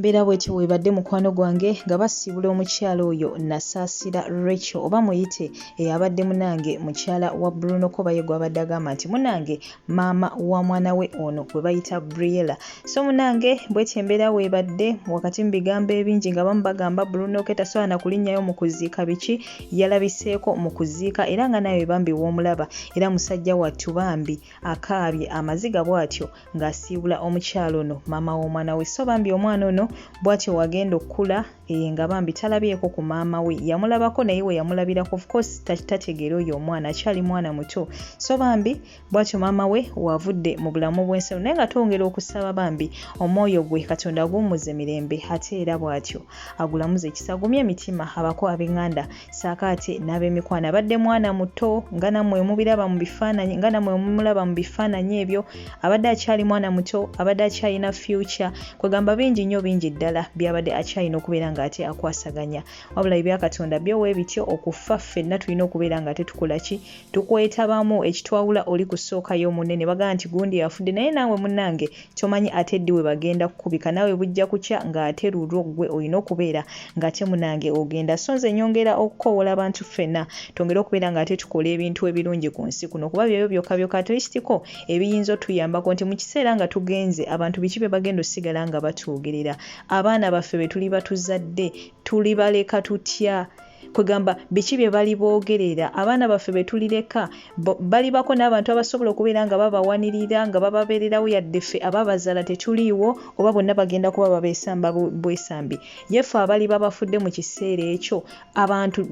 Embeera bw'etyo weebadde mukwano gwange nga basiibula omukyala oyo Nasaasira Rachel oba muyite abadde munange mukyala wa Bruno K baye gwabadde agamba nti munange maama wa mwana we ono gwe bayita Briella. So munange bw'etyo embeera weebadde wakati mu bigambo ebingi nga bamu bagamba Bruno K tasobola na kulinnyayo mu kuziika biki yalabiseeko mu kuziika era nga nawe bambi w'omulaba era musajjawattu bambi Akaabye amaziga bw'atyo ng'asiibula omukyala ono maama w'omwana we. So bambi omwana ono bw'atyo wagenda okula nga bambi talabyeko ku maama we yamulabako naye we yamulabirako of course tategeera oyo omwana akyali mwana muto. So bambi bw'atyo maama we wavudde mu bulamu bw'ensi naye nga twongera okusaba bambi omwoyo gwe Katonda gumuze mirembe ate era bw'atyo agulamuze ekisagumya emitima abako ab'enganda saakaate n'ab'emikwano abadde mwana muto nga nammwe mubiraba mu bifaananyi nga nammwe mumulaba mu bifaananyi ebyo abadde akyali mwana muto abadde akyalina future kwegamba bingi nnyo bingi ddala byabadde akyalina okubeera nga ate akwasaganya wabula ebya Katonda byo weebityo okufa ffenna tulina okubeera nga tetukola ki tukwetabamu ekitwawula oli kusookayo munene bagamba nti gundi yafudde naye naawe munnange tomanyi ate ddi we bagenda kukubika naawe bujja kukya ng'ate lulwo gwe olina okubeera ng'ate munnange ogenda. So nze nyongera okukoowola abantu ffenna twongere okubeera ng'ate tukola ebintu ebirungi ku nsi kuno kuba byebyo byokka byokka atulistiko ebiyinza otuyambako nti mu kiseera nga tugenze abantu biki bye bagenda osigala nga batuogerera abaana baffe be tuli batuzadde tuli baleka tutya kwegamba biki bye bali boogerera abaana baffe be tulireka bali bako n'abantu abasobola okubeera nga babawanirira nga bababeererawo yadde ffe ababazaala tetuliiwo oba bonna bagenda kuba babeesamba bwesambi yeffe abali babafudde mu kiseera ekyo abantu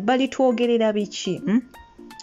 bali twogerera biki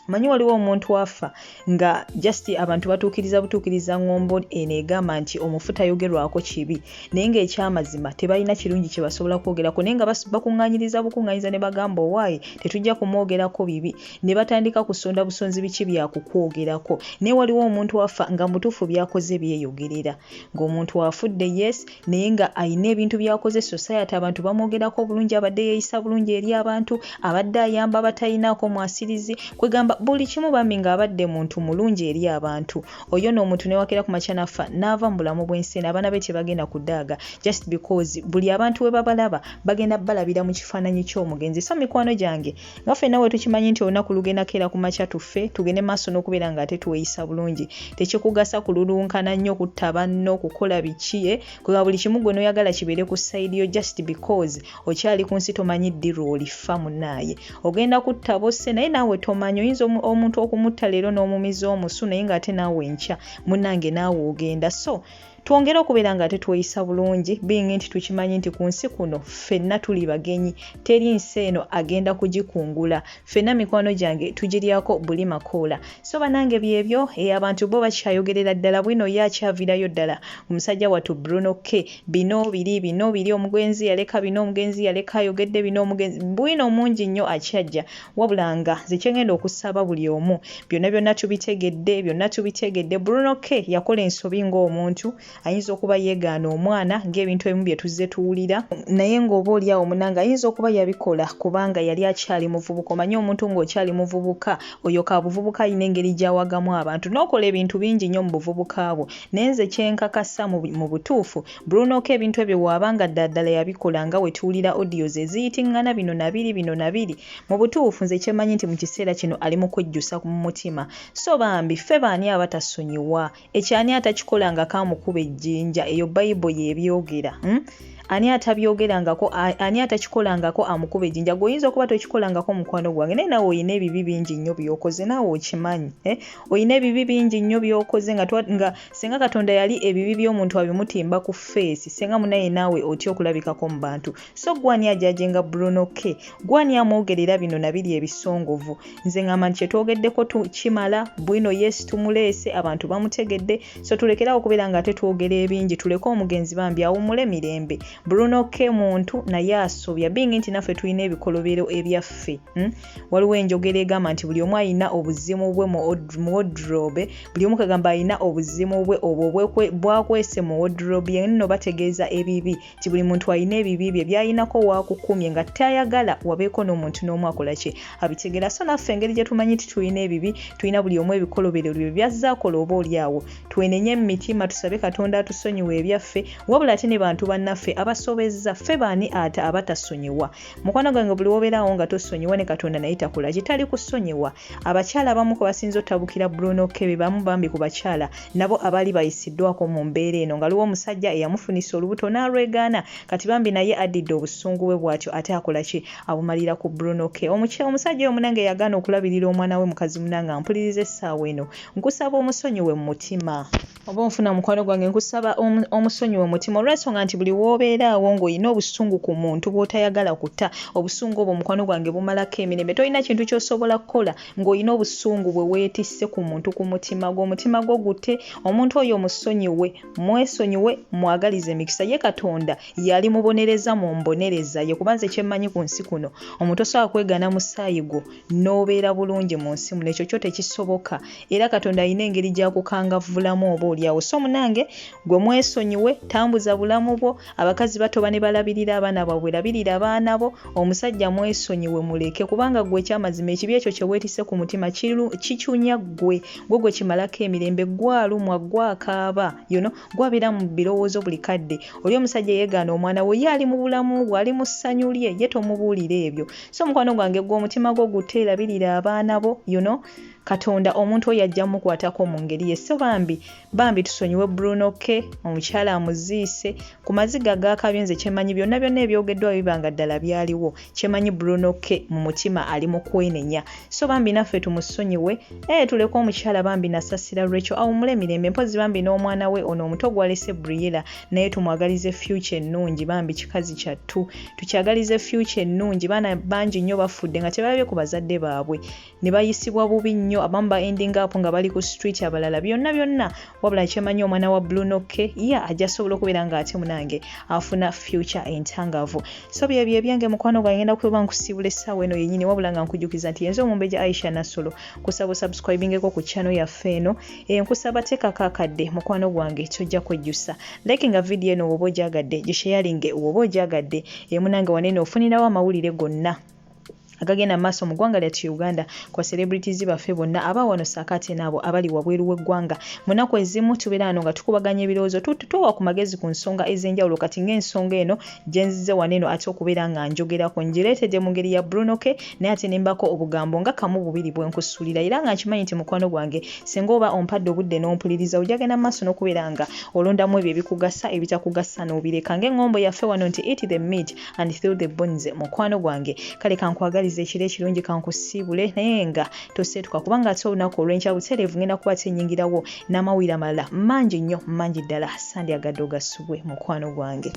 manyi waliwo omuntu wafa nga just abantu batuukiriza ngombo eno egamba nti omufu tayogerwako kibi naye ng'ekyamazima tebalina kirungi kye basobola kwogerako naye nga bakuŋŋaanyiriza ne bagamba owaayi tetujja kumwogerako bibi ne batandika kusonda busonzi biki byakukwogerako naye waliwo omuntu wafa nga mutuufu byakoze byeyogerera ng'omuntu wafudde yes naye nga ayina ebintu byakoze society abantu bamwogerako bulungi abadde yeeyisa bulungi eri abantu abadde ayamba batayinaako mwasirizi kwegamba buli kimu bambi ng'abadde muntu mulungi eri abantu oyo n'omuntu newakera ku makya nafa n'ava mu bulamu bw'ensi abaana be tebagenda kudaaga just because buli abantu we babalaba bagenda balabira mu kifaananyi ky'omugenzi. So mikwano gyange nga ffenna we tukimanyi nti olunaku lugenda keera ku makya tuffe tugende maaso n'okubeera ng'ate tuweeyisa bulungi tekikugasa kululunkana nnyo kutta banno kukola biki kuba buli kimu gwe n'oyagala kibeere ku sayidi yo just because okyali ku nsi tomanyi ddi lw'olifa munnaaye ogenda kutta bosse naye naawe tomanyi oyinza omuntu okumutta leero n'omumiza omusu naye ng'ate naawe enkya munnange naawe ogenda. So twongere okubeera nga tetweyisa bulungi bingi nti tukimanyi nti ku nsi kuno ffenna tuli bagenyi teri nsi eno agenda kugikungula ffenna mikwano gyange tugiryako buli makoola. So banange byebyo abantu bo bakyayogerera ddala bwino ye akyavirayo ddala omusajjawattu Bruno K bino biri omugenzi yaleka bino omugenzi yaleka ayogedde bino omugenzi bwino mungi nnyo akyajja wabula nga nze kyengenda okusaba buli omu byonna tubitegedde Bruno K yakola ensobi ng'omuntu ayinza okuba yeegaana omwana ng'ebintu ebimu bye tuzze tuwulira naye ng'oba oli awo munanga ayinza okuba yabikola kubanga yali akyali muvubuka omanyi omuntu ng'okyali muvubuka oyo ka buvubuka ayina engeri gy'awagamu abantu n'okola ebintu bingi nnyo mu buvubuka bwo naye nze kyenkakasa mu butuufu Bruno K ebintu ebyo waabanga ddala yabikola nga we tuwulira audios eziyitiŋŋana bino na biri mu butuufu nze kyemanyi nti mu kiseera kino ali mu kwejjusa mu mutima. So bambi ffe baani abatasonyiwa ekyani atakikola nga kamukuba ejjinja eyo Bible yebyogera ani atabyogerangako ani atakikolangako amukuba ejjinja goyinza okuba tokikolangako mukwano gwange naye nawe oyina ebibi bingi nnyo byokoze naawe okimanyi oyina ebibi bingi nnyo byokoze nga senga Katonda yali ebibi by'omuntu abimutimba ku feesi senga munaye naawe otya okulabikako mu bantu. So gwani ajajenga Bruno K gwani amwogerera bino na biri ebisongovu nze ngamba nti kyetwogeddeko kimala bwino yes tumuleese abantu bamutegedde. So tulekerawo okubeera nga tetwogera ebingi tuleke omugenzi bambi awumule mirembe. Bruno K muntu naye asobya bingi nti naffe tulina ebikolobero ebyaffe waliwo enjogera egamba nti buli omu alina obuzimu bwe mu wardrobe buli omu kagamba alina obuzimu bwe obwo bwakwese mu wardrobe ye nno bategeeza ebibi ti buli muntu alina ebibi bye byayinako waakukumye nga tayagala wabeeko n'omuntu n'omu akola kye abitegeera. So naffe engeri gye tumanyi nti tulina ebibi tulina buli omu ebikolobero bye byazaakola oba oli awo twenenye mu mitima tusabe Katonda atusonyiwe ebyaffe wabula ate ne bantu bannaffe abasobezza ffe baani ate abatasonyiwa mukwano gwange buli wobeerawo nga tosonyiwa ne Katonda naye takola kitali kusonyiwa abakyala abamu ko basinza otabukira Bruno K bamu bambi ku bakyala nabo abali bayisiddwako mu mbeera eno nga liwo omusajja eyamufunisa olubuto n'alwegaana kati bambi naye addidde obusungu bwe bw'atyo ate akola ki abumalira ku Bruno K omusajja oyo munange yagaana okulabirira omwana we mukazi munange ampuliriza essaawa eno nkusaba omusonyiwe mu mutima oba onfuna mukwano gwange nkusaba omusonyiwe mu mutima olw'ensonga nti buli w'obeeraawo ng'olina obusungu ku muntu bw'otayagala kuta obusungu obwo mukwano gwange bumalako emirembe tolina kintu ky'osobola kukola ng'olina obusungu bwe weetisse ku muntu ku mutima gwo omutima gwo gutte omuntu oyo omusonyiwe mwesonyiwe mwagalize emikisa ye Katonda yali mubonereza mu mbonereza ye kuba nze kyemmanyi ku nsi kuno omuntu osobola kwegaana musaayi gwo n'obeera bulungi mu nsi muno ekyo kyo tekisoboka era Katonda alina engeri gy'akukangavvulamu oba olyawo so munange gwe mwesonyiwe tambuza bulamu bwo abakazi batoba ne balabirira abaana baabwe labirira abaana bo omusajja mwesonyiwe muleke kubanga gwe ekyamazima ekibi ekyo kye weetisse ku mutima kikyunya gwe kimalako emirembe gwalumwa gwakaaba gwabeera mu birowoozo buli kadde oli omusajja yeegaana omwana we ye ali mu bulamu bwe ali mu ssanyu lye ye tomubuulira ebyo so mukwano gwange gwe omutima gwo guteerabirira abaana bo Katonda omuntu oyo ajja mukwatako mu ngeri ye so bambi tusonyiwe Bruno K omukyala amuziise ku maziga g'Akaabye nze kyemanyi byonna ebyogeddwa bibanga ddala byaliwo kyemanyi Bruno K mu mutima ali mu kwenenya so bambi naffe tumusonyiwe tuleke omukyala bambi nasasira Rachel awumule emirembe mpozi bambi n'omwana we ono omuto gwalese Briella naye tumwagalize future ennungi bambi kikazi kyattu tukyagalize future ennungi baana bangi nnyo bafudde nga tebalabye ku bazadde baabwe ne bayisibwa bubi nnyo abamu ba ending up nga bali ku street abalala byonna wabula kyemanyi omwana wa Bruno K ajja asobola okubeera nga ate munange afuna future entangavu so byebyo ebyange mukwano gwange ngenda kuba nkusiibula essaawa eno yennyini wabula nga nkujjukiza nti yenze omumbeja Aisha Nasolo kusaba subscribingeko ku channel yaffe eno nkusaba teekako akadde mukwano gwange tojja kwejjusa likinga video eno woba ogyagadde gisharinge woba ogyagadde munange wanene ofunirawo amawulire gonna agagenda maaso mu ggwanga lyattu Uganda kwa celebrities baffe bonna aba wano saakate naabo abali wabweru w'eggwanga munaku ezimu tubeera wano nga tukubaganya ebirowoozo tuwa ku magezi ku nsonga ez'enjawulo kati ng'ensonga eno gye nzize waneno ate okubeera nga njogerako ngireetedde mu ngeri ya Bruno K naye ate nembako obugambo nga kamu bubiri bwe nkusuulira era nga nkimanyi nti mukwano gwange singa oba ompadde obudde n'ompuliriza ojagenda maaso n'okubeera nga olondamu ebyo ebikugasa ebitakugasa n'obireka ng'engombo yaffe wano nti eat the meat and through the bones mukwano gwange kale kankwagaliza ekiro ekirungi kankusiibule naye nga toseetuka kubanga ate olunaku olw'enkya buteerevu ngenda kuba tenyingirawo n'amawulire amalala mangi nnyo mangi ddala sandyagadde ogasubwe mukwano gwange